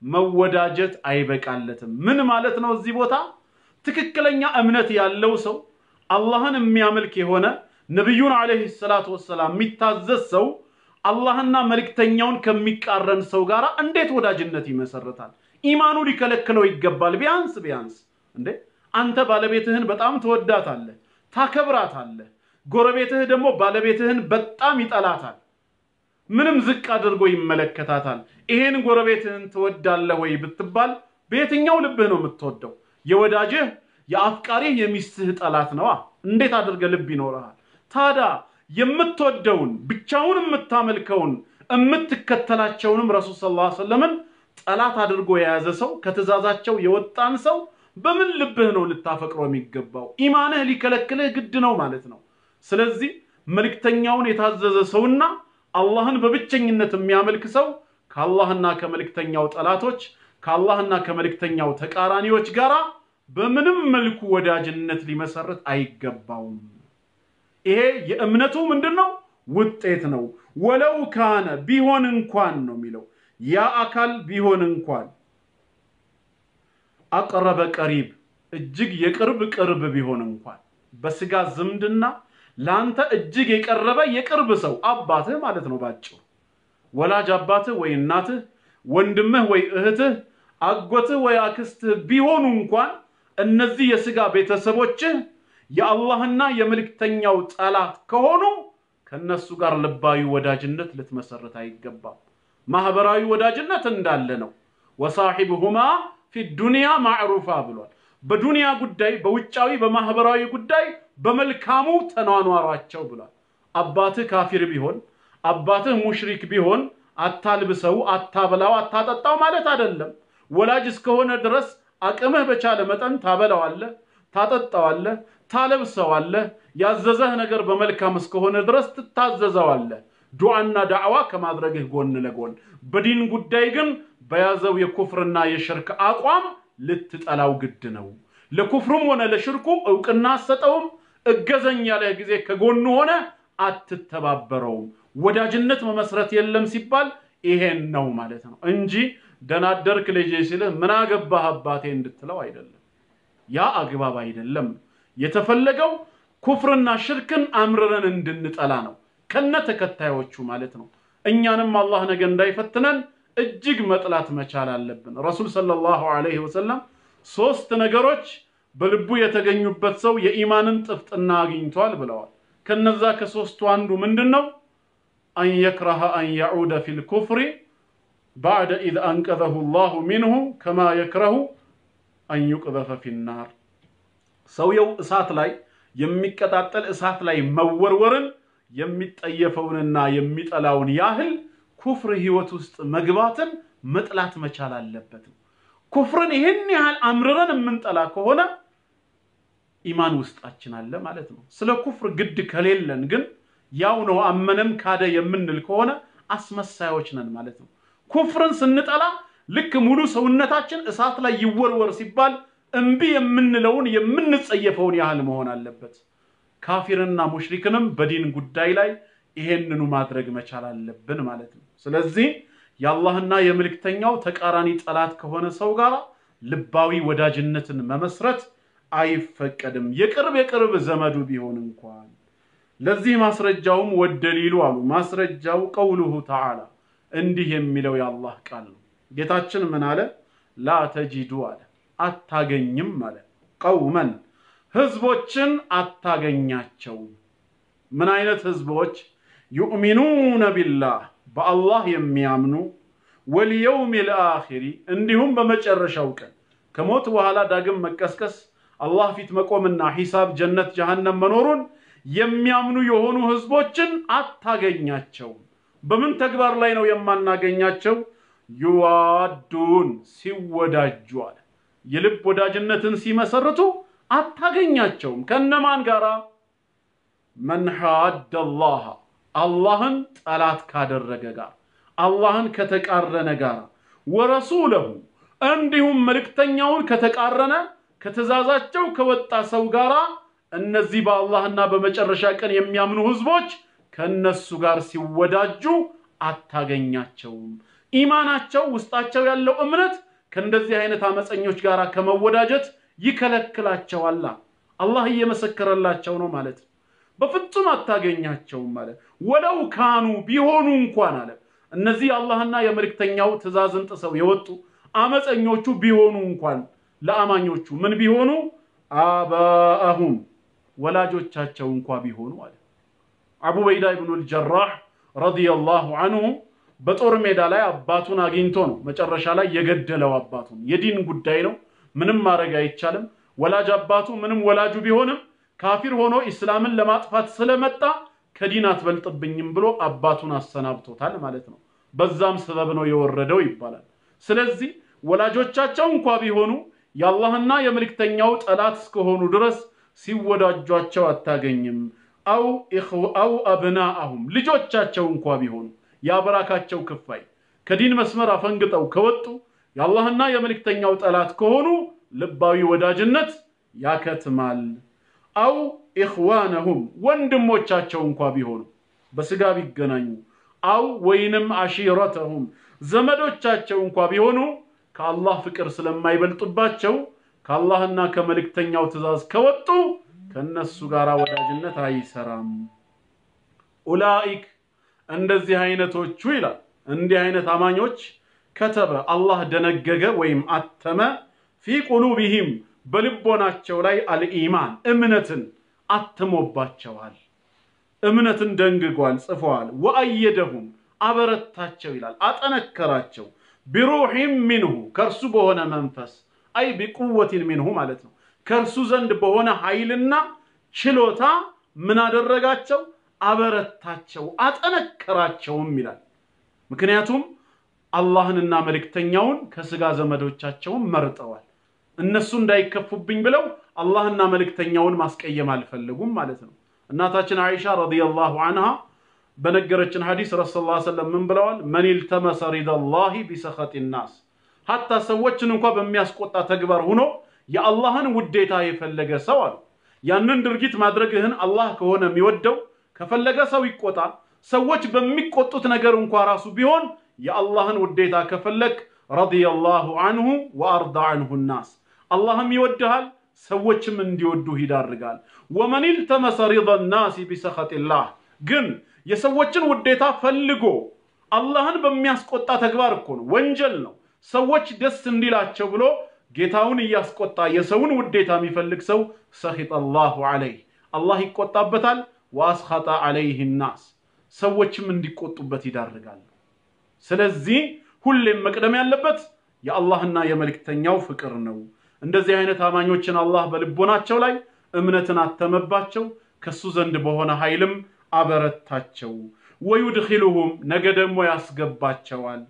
መወዳጀት አይበቃለትም ምን ማለት ነው እዚህ ቦታ ትክክለኛ እምነት ያለው ሰው አላህን የሚያመልክ የሆነ ነብዩን አለይሂ ሰላቱ ወሰለም የሚታዘዝ ሰው አላህና መልእክተኛውን ከሚቃረን ሰው ጋራ እንዴት ወዳጅነት ይመሰርታል ኢማኑ ሊከለክለው ይገባል ቢያንስ እንዴ አንተ ባለቤትህን በጣም ተወዳታለህ ታከብራታለህ ጎረቤትህ ደግሞ ባለቤትህን በጣም ይጠላታል ምንም ዝቅ አድርጎ ይመለከታታል ይሄን ጎረቤትህን ተወዳለህ ወይ ብትባል በየትኛው ልብህ ነው የምትወደው የወዳጅህ የአፍቃሪህ የሚስትህ ጠላት ነው እንዴት አድርገ ልብ ይኖርሃል ታዳ የምትወደውን ብቻውን የምታመልከውን የምትከተላቸውንም ረሱል ሰለላሁ ዐለይሂ ወሰለም ጠላት አድርጎ የያዘ ሰው ከተዛዛቸው የወጣን ሰው በምን ልብህ ነው ልታፈቅረው የሚገባው ኢማንህ ሊከለክልህ ግድ ነው ማለት ነው ስለዚህ መልእክተኛውን የታዘዘ ሰውና አላህን በብቸኝነት የሚያመልክ ሰው ከአላህና ከመልእክተኛው ጠላቶች ከአላህና ከመልእክተኛው ተቃራኒዎች ጋራ በምንም መልኩ ወዳጅነት ሊመሰርት አይገባውም። ይሄ የእምነቱ ምንድነው ውጤት ነው። ወለው ካነ ቢሆን እንኳን ነው የሚለው ያ አካል ቢሆን እንኳን አቀረበ ቀሪብ እጅግ የቅርብ ቢሆን እንኳን በስጋ ዝምድና ላንተ እጅግ የቀረበ የቅርብ ሰው አባትህ ማለት ነው ባጭሩ ወላጅ አባትህ ወይ እናትህ ወንድምህ ወይ እህትህ አጎትህ ወይ አክስትህ ቢሆኑ እንኳን እነዚህ የስጋ ቤተሰቦችህ የአላህና የመልእክተኛው ጠላት ከሆኑ ከነሱ ጋር ልባዊ ወዳጅነት ልትመሰርት አይገባም። ማህበራዊ ወዳጅነት እንዳለ ነው። ወሳሂብሁማ في الدنيا معروفا ብሏል። በዱንያ ጉዳይ በውጫዊ በማህበራዊ ጉዳይ በመልካሙ ተኗኗራቸው ብሏል። አባትህ ካፊር ቢሆን አባትህ ሙሽሪክ ቢሆን አታልብሰው አታበላው አታጠጣው ማለት አይደለም። ወላጅ እስከሆነ ድረስ አቅምህ በቻለ መጠን ታበላዋለህ ታጠጣዋለህ ታለብሰዋለህ ያዘዘህ ነገር በመልካም እስከሆነ ድረስ ትታዘዘዋለህ ዱዓና ዳዕዋ ከማድረግህ ጎን ለጎን በዲን ጉዳይ ግን በያዘው የኩፍርና የሽርክ አቋም ልትጠላው ግድ ነው። ለኩፍሩም ሆነ ለሽርኩ እውቅና ሰጠውም እገዘኛ ላይ ጊዜ ከጎኑ ሆነ አትተባበረውም። ወዳጅነት መመስረት የለም ሲባል ይሄን ነው ማለት ነው እንጂ ደናደርክ ልጅ ሲልህ ምን አገባህ አባቴ እንድትለው አይደለም። ያ አግባብ አይደለም። የተፈለገው ኩፍርና ሽርክን አምረረን እንድንጠላ ነው ከነ ተከታዮቹ ማለት ነው። እኛንም አላህ ነገ እንዳይፈትነን እጅግ መጥላት መቻል አለብን። ረሱል ሰለላሁ ዐለይሂ ወሰለም ሶስት ነገሮች በልቡ የተገኙበት ሰው የኢማንን ጥፍጥና አግኝቷል ብለዋል። ከነዛ ከሶስቱ አንዱ ምንድነው? አን يكره ان يعود في الكفر بعد اذ انقذه الله منه كما يكره ان يقذف في النار። ሰውየው እሳት ላይ የሚቀጣጠል እሳት ላይ መወርወርን የሚጠየፈውንና የሚጠላውን ያህል ኩፍር ህይወት ውስጥ መግባትን መጥላት መቻል አለበት። ኩፍርን ይሄን ያህል አምረረን የምንጠላ ከሆነ ኢማን ውስጣችን አለ ማለት ነው። ስለ ኩፍር ግድ ከሌለን ግን ያው ነው አመነም ካደ የምንል ከሆነ አስመሳዮች ነን ማለት ነው። ኩፍርን ስንጠላ ልክ ሙሉ ሰውነታችን እሳት ላይ ይወርወር ሲባል እንቢ የምንለውን የምንጸየፈውን ያህል መሆን አለበት። ካፊርና ሙሽሪክንም በዲን ጉዳይ ላይ ይሄንኑ ማድረግ መቻል አለብን ማለት ነው። ስለዚህ የአላህና የመልእክተኛው ተቃራኒ ጠላት ከሆነ ሰው ጋር ልባዊ ወዳጅነትን መመስረት አይፈቀድም የቅርብ ዘመዱ ቢሆን እንኳን። ለዚህ ማስረጃውም ወደሊሉ አሉ ማስረጃው ቀውሉሁ ተዓላ እንዲህ የሚለው የአላህ ቃል ነው። ጌታችን ምን አለ? ላ ተጂዱ አለ አታገኝም አለ ቀውመን ህዝቦችን አታገኛቸው። ምን አይነት ህዝቦች? يؤمنون بالله بالله የሚያምኑ واليوم الآخر እንዲሁም በመጨረሻው ቀን ከሞት በኋላ ዳግም መቀስቀስ አላህ ፊት መቆምና ሒሳብ ጀነት ጀሃነም መኖሩን የሚያምኑ የሆኑ ህዝቦችን አታገኛቸው። በምን ተግባር ላይ ነው የማናገኛቸው? ይዋዱን ሲወዳጁ አለ የልብ ወዳጅነትን ሲመሰርቱ አታገኛቸውም። ከነማን ጋራ? من حاد الله አላህን ጠላት ካደረገ ጋር አላህን ከተቃረነ ጋር ወረሱለሁ እንዲሁም መልእክተኛውን ከተቃረነ ከተዛዛቸው ከወጣ ሰው ጋር እነዚህ በአላህና በመጨረሻ ቀን የሚያምኑ ህዝቦች ከነሱ ጋር ሲወዳጁ አታገኛቸውም። ኢማናቸው ውስጣቸው ያለው እምነት ከእንደዚህ አይነት አመፀኞች ጋር ከመወዳጀት ይከለክላቸዋል። አላህ እየመሰከረላቸው ነው ማለት በፍጹም አታገኛቸውም ማለት ወለው ካኑ ቢሆኑ እንኳን አለ እነዚህ አላህና የመልእክተኛው ትእዛዝን ጥሰው የወጡ አመፀኞቹ ቢሆኑ እንኳን ለአማኞቹ ምን ቢሆኑ? አባአሁም ወላጆቻቸው እንኳን ቢሆኑ አለ። አቡ በይዳ ኢብኑ አልጀራህ ረዲየላሁ ዐንሁ በጦር ሜዳ ላይ አባቱን አግኝቶ ነው መጨረሻ ላይ የገደለው። አባቱን የዲን ጉዳይ ነው ምንም ማድረግ አይቻልም። ወላጅ አባቱ ምንም ወላጁ ቢሆንም ካፊር ሆኖ እስላምን ለማጥፋት ስለመጣ ከዲን አትበልጥብኝም ብሎ አባቱን አሰናብቶታል ማለት ነው። በዛም ሰበብ ነው የወረደው ይባላል። ስለዚህ ወላጆቻቸው እንኳን ቢሆኑ የአላህና የመልእክተኛው ጠላት እስከሆኑ ድረስ ሲወዳጇቸው አታገኝም። أو أبناءهم ልጆቻቸው እንኳን ቢሆኑ ያበራካቸው ክፋይ ከዲን መስመር አፈንግጠው ከወጡ ያላህና የመልእክተኛው ጠላት ከሆኑ ልባዊ ወዳጅነት ያከትማል أو إخوانهم ወንድሞቻቸው እንኳን ቢሆኑ በስጋ ቢገናኙ أو ወይንም عشيرتهم ዘመዶቻቸው እንኳን ቢሆኑ ከአላህ ፍቅር ስለማይበልጡባቸው ከአላህና ከመልእክተኛው ትእዛዝ ከወጡ ከነሱ ጋር ወዳጅነት አይሰራም ኡላኢክ እንደዚህ አይነቶቹ ይላል እንዲህ አይነት አማኞች ከተበ አላህ ደነገገ ወይም አተመ في قلوبهم በልቦናቸው ላይ አልኢማን እምነትን አተሞባቸዋል እምነትን ደንግጓል ጽፈዋል ወአየደሁም አበረታቸው ይላል አጠነከራቸው بروح منه ከርሱ በሆነ መንፈስ አይ بقوه منه ማለት ነው ከርሱ ዘንድ በሆነ ኃይልና ችሎታ ምን አደረጋቸው አበረታቸው አጠነከራቸውም ይላል ምክንያቱም አላህንና መልእክተኛውን ከስጋ ዘመዶቻቸው መርጠዋል እነሱ እንዳይከፉብኝ ብለው አላህና መልእክተኛውን ማስቀየም አልፈለጉም ማለት ነው እናታችን አይሻ ረዲየላሁ ዐንሃ በነገረችን ሐዲስ ረሱላህ ሰለላሁ ዐለይሂ ወሰለም ምን ብለዋል መን التمس رضا الله بسخط الناس hatta ሰዎችን እንኳን በሚያስቆጣ ተግባር ሆኖ የአላህን ውዴታ የፈለገ ሰው አሉ ያንን ድርጊት ማድረግህን አላህ ከሆነ የሚወደው ከፈለገ ሰው ይቆጣ ሰዎች በሚቆጡት ነገር እንኳን ራሱ ቢሆን የአላህን ውዴታ ከፈለክ ረዲየላሁ ዐንሁ ወአርዳ ዐንሁ الناس አላህም ይወድሃል ሰዎችም እንዲወዱህ ይዳርጋል ወመን التمس رضا الناس بسخط الله ግን የሰዎችን ውዴታ ፈልጎ አላህን በሚያስቆጣ ተግባር እኮ ነው ወንጀል ነው ሰዎች ደስ እንዲላቸው ብሎ ጌታውን ያስቆጣ የሰውን ውዴታ የሚፈልግ ሰው ሰኺጠ አላሁ ዐለይሂ አላህ ይቆጣበታል ወአስኸጠ ዐለይሂ الناس ሰዎችም እንዲቆጡበት ይዳርጋል ስለዚህ ሁሌም መቅደም ያለበት የአላህና የመልእክተኛው ፍቅር ነው እንደዚህ አይነት አማኞችን አላህ በልቦናቸው ላይ እምነትን አተመባቸው ከሱ ዘንድ በሆነ ኃይልም አበረታቸው ወይድخلهم ነገ ደግሞ ያስገባቸዋል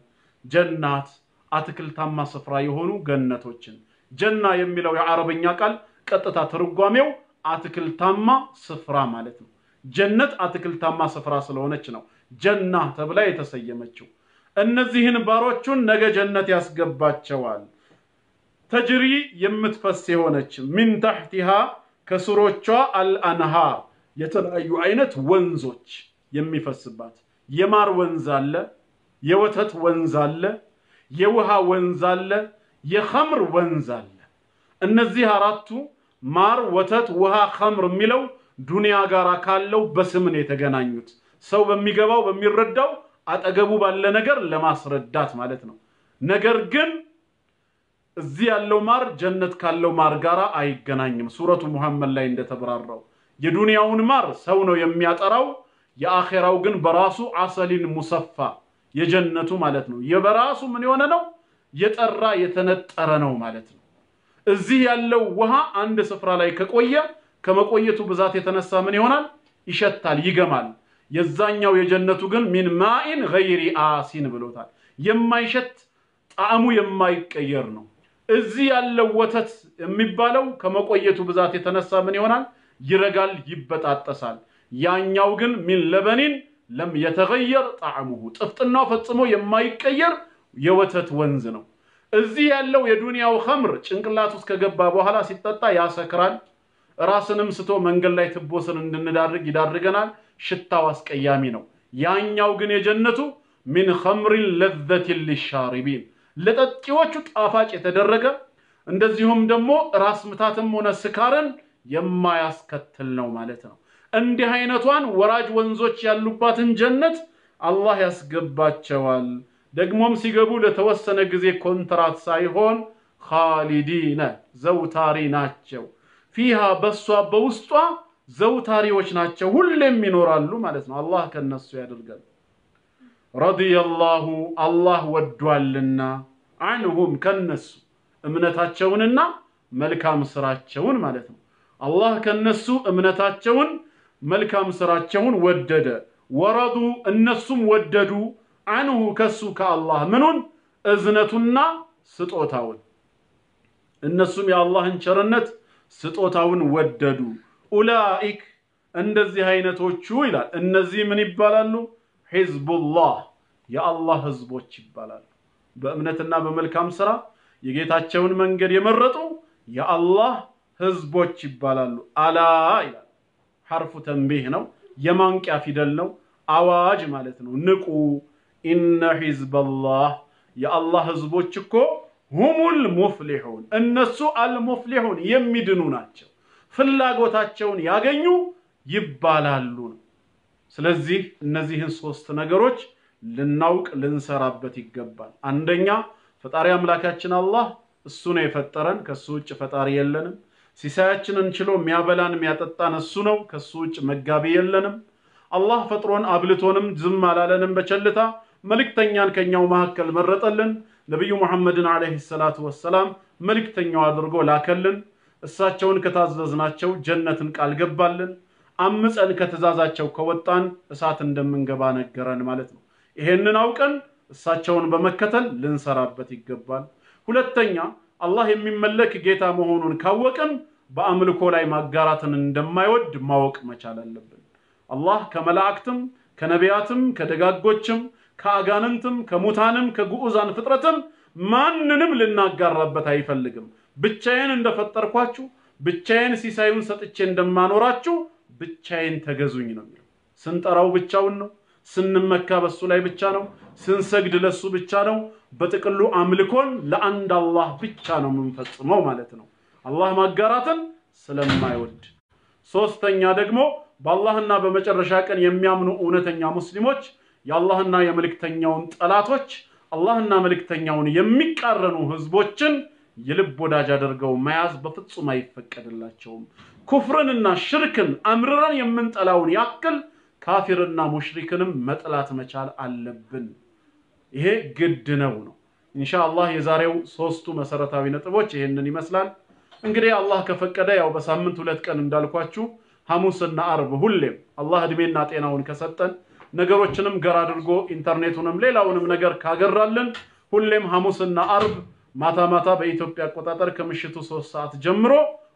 ጀናት አትክልታማ ስፍራ የሆኑ ገነቶችን ጀና የሚለው የአረበኛ ቃል ቀጥታ ትርጓሜው አትክልታማ ስፍራ ማለት ነው ጀነት አትክልታማ ስፍራ ስለሆነች ነው ጀና ተብላ የተሰየመችው እነዚህን ባሮቹን ነገ ጀነት ያስገባቸዋል ተጅሪ የምትፈስ የሆነች من تحتها ከስሮቿ الانهار የተለያዩ አይነት ወንዞች የሚፈስባት የማር ወንዝ አለ የወተት ወንዝ አለ የውሃ ወንዝ አለ የኸምር ወንዝ አለ እነዚህ አራቱ ማር ወተት ውሃ ኸምር የሚለው ዱንያ ጋር ካለው በስምን የተገናኙት ሰው በሚገባው በሚረዳው አጠገቡ ባለ ነገር ለማስረዳት ማለት ነው ነገር ግን እዚህ ያለው ማር ጀነት ካለው ማር ጋር አይገናኝም ሱረቱ ሙሐመድ ላይ እንደተብራራው የዱንያውን ማር ሰው ነው የሚያጠራው የአኺራው ግን በራሱ አሰሊን ሙሰፋ የጀነቱ ማለት ነው የበራሱ ምን የሆነ ነው የጠራ የተነጠረ ነው ማለት ነው እዚህ ያለው ውሃ አንድ ስፍራ ላይ ከቆየ ከመቆየቱ ብዛት የተነሳ ምን ይሆናል ይሸታል ይገማል የዛኛው የጀነቱ ግን ሚን ማኢን ገይሪ አሲን ብሎታል የማይሸት ጣዕሙ የማይቀየር ነው እዚህ ያለው ወተት የሚባለው ከመቆየቱ ብዛት የተነሳ ምን ይሆናል ይረጋል ይበጣጠሳል ያኛው ግን ሚን ለበኒን ለም يتغير طعمه ጥፍጥናው ፈጽሞ የማይቀየር የወተት ወንዝ ነው እዚህ ያለው የዱንያው ኸምር ጭንቅላት ውስጥ ከገባ በኋላ ሲጠጣ ያሰክራል ራስንም ስቶ መንገል ላይ ትቦስን እንድንዳርግ ይዳርገናል ሽታው አስቀያሚ ነው ያኛው ግን የጀነቱ من خمر لذة للشاربين ለጠጪዎቹ ጣፋጭ የተደረገ እንደዚሁም ደግሞ ራስ ምታትም ሆነ ስካርን የማያስከትል ነው ማለት ነው እንዲህ አይነቷን ወራጅ ወንዞች ያሉባትን ጀነት አላህ ያስገባቸዋል ደግሞም ሲገቡ ለተወሰነ ጊዜ ኮንትራት ሳይሆን ኻሊዲነ ዘውታሪ ናቸው فيها በሷ በውስጧ ዘውታሪዎች ናቸው ሁሌም ይኖራሉ ማለት ነው አላህ ከነሱ ያደርጋል ረዲየላሁ አላህ ወዷልና عنهم ከነሱ እምነታቸውንና መልካም ስራቸውን ማለት ነው አላህ ከነሱ እምነታቸውን መልካም ስራቸውን ወደደ ወረዱ እነሱም ወደዱ عنه ከሱ ከአላህ ምኑን እዝነቱና ስጦታውን እነሱም የአላህን ቸርነት ስጦታውን ወደዱ ኡላኢክ እንደዚህ አይነቶቹ ይላል እነዚህ ምን ይባላሉ ሒዝቡላህ የአላህ ህዝቦች ይባላሉ በእምነትና በመልካም ሥራ የጌታቸውን መንገድ የመረጡ የአላህ ህዝቦች ይባላሉ አላ ይላል حرف ተንቢህ ነው የማንቂያ ፊደል ነው አዋጅ ማለት ነው ንቁ ኢነ ሒዝበላህ የአላህ ህዝቦች እኮ ሁሙል ሙፍሊሁን እነሱ አልሙፍሊሁን የሚድኑ ናቸው ፍላጎታቸውን ያገኙ ይባላሉ ስለዚህ እነዚህን ሶስት ነገሮች ልናውቅ ልንሰራበት ይገባል አንደኛ ፈጣሪ አምላካችን አላህ እሱ ነው የፈጠረን ከሱ ውጭ ፈጣሪ የለንም ሲሳያችንን ችሎ የሚያበላን የሚያጠጣን እሱ ነው ከሱ ውጭ መጋቢ የለንም አላህ ፈጥሮን አብልቶንም ዝም አላለንም በቸልታ መልእክተኛን ከኛው መሐከል መረጠልን ነብዩ መሐመድን አለይሂ ሰላቱ ወሰለም መልእክተኛው አድርጎ ላከልን እሳቸውን ከታዘዝናቸው ጀነትን ቃል ገባልን አምፀን ከተዛዛቸው ከወጣን እሳት እንደምንገባ ነገረን ማለት ነው ይሄንን አውቀን እሳቸውን በመከተል ልንሰራበት ይገባል ሁለተኛ አላህ የሚመለክ ጌታ መሆኑን ካወቅን በአምልኮ ላይ ማጋራትን እንደማይወድ ማወቅ መቻል አለብን አላህ ከመላእክትም ከነቢያትም ከደጋጎችም ከአጋንንትም ከሙታንም ከጉኡዛን ፍጥረትም ማንንም ልናጋራበት አይፈልግም ብቻዬን እንደፈጠርኳችሁ ብቻዬን ሲሳዩን ሰጥቼ እንደማኖራችሁ ብቻዬን ተገዙኝ ነው የሚለው ስንጠራው ብቻውን ነው ስንመካ በሱ ላይ ብቻ ነው ስንሰግድ ለሱ ብቻ ነው በጥቅሉ አምልኮን ለአንድ አላህ ብቻ ነው የምንፈጽመው ማለት ነው አላህ ማጋራትን ስለማይወድ ሶስተኛ ደግሞ በአላህና በመጨረሻ ቀን የሚያምኑ እውነተኛ ሙስሊሞች የአላህና የመልእክተኛውን ጠላቶች አላህና መልእክተኛውን የሚቃረኑ ህዝቦችን የልብ ወዳጅ አድርገው መያዝ በፍጹም አይፈቀድላቸውም ኩፍርንና ሽርክን አምርረን የምንጠላውን ያክል ካፊርና ሙሽሪክንም መጥላት መቻል አለብን ይሄ ግድ ነው ኢንሻአላህ የዛሬው ሶስቱ መሰረታዊ ነጥቦች ይሄንን ይመስላል እንግዲህ አላህ ከፈቀደ ያው በሳምንት ሁለት ቀን እንዳልኳችሁ ሐሙስና አርብ ሁሌም አላህ እድሜና ጤናውን ከሰጠን ነገሮችንም ገራ አድርጎ ኢንተርኔቱንም ሌላውንም ነገር ካገራልን ሁሌም ሐሙስና አርብ ማታ በኢትዮጵያ አቆጣጠር ከምሽቱ 3 ሰዓት ጀምሮ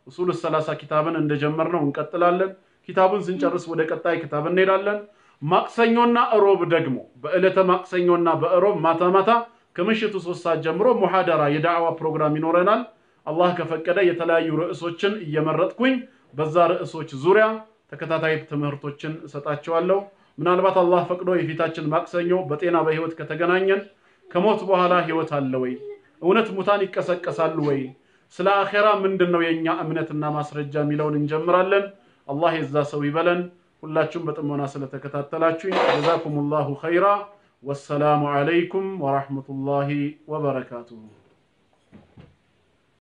ኡሱል ሰላሳ ኪታብን እንደጀመርነው እንቀጥላለን ኪታቡን ስንጨርስ ወደ ቀጣይ ኪታብ እንሄዳለን ማክሰኞና እሮብ ደግሞ በእለተ ማክሰኞና በእሮብ ማታ ከምሽቱ 3 ሰዓት ጀምሮ ሙሐደራ የዳዕዋ ፕሮግራም ይኖረናል አላህ ከፈቀደ የተለያዩ ርዕሶችን እየመረጥኩኝ በዛ ርዕሶች ዙሪያ ተከታታይ ትምህርቶችን እሰጣቸዋለሁ ምናልባት አላህ ፈቅዶ የፊታችን ማክሰኞ በጤና በህይወት ከተገናኘን ከሞት በኋላ ህይወት አለ ወይ እውነት ሙታን ይቀሰቀሳሉ ወይ ስለ አኺራ ምንድነው የኛ እምነትና ማስረጃ ሚለውን እንጀምራለን አላህ ይዛ ሰው ይበለን ሁላችሁም በጥሞና ስለተከታተላችሁ ጀዛኩሙላሁ ኸይራ ወሰላሙ ዐለይኩም ወራህመቱላሂ ወበረካቱሁ